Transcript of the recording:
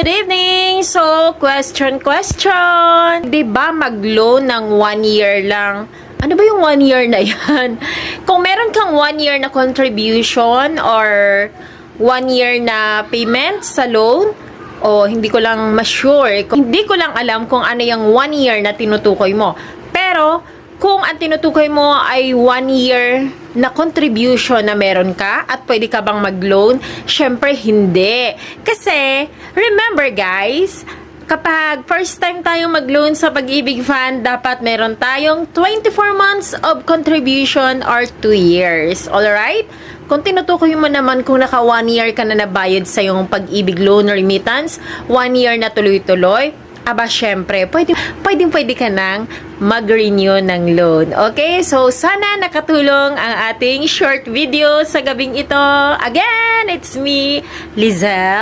Good evening! So, question. 'Di ba mag-loan ng 1 year lang? Ano ba yung 1 year na yan? Kung meron kang 1 year na contribution or 1 year na payment sa loan, o hindi ko lang ma-sure. Hindi ko lang alam kung ano yung 1 year na tinutukoy mo. Pero, kung ang tinutukoy mo ay 1 year na contribution na meron ka at pwede ka bang mag-loan, syempre hindi. Kasi, remember guys, kapag first time tayong mag-loan sa Pag-ibig Fund, dapat meron tayong 24 months of contribution or 2 years. Alright? Kung tinutukoy mo naman kung naka 1 year ka na nabayad sa yung Pag-ibig loan or remittance, 1 year na tuloy-tuloy, aba syempre, pwede ka nang mag-renew ng loan. Okay? So, sana nakatulong ang ating short video sa gabing ito. Again, it's me, Lizelle.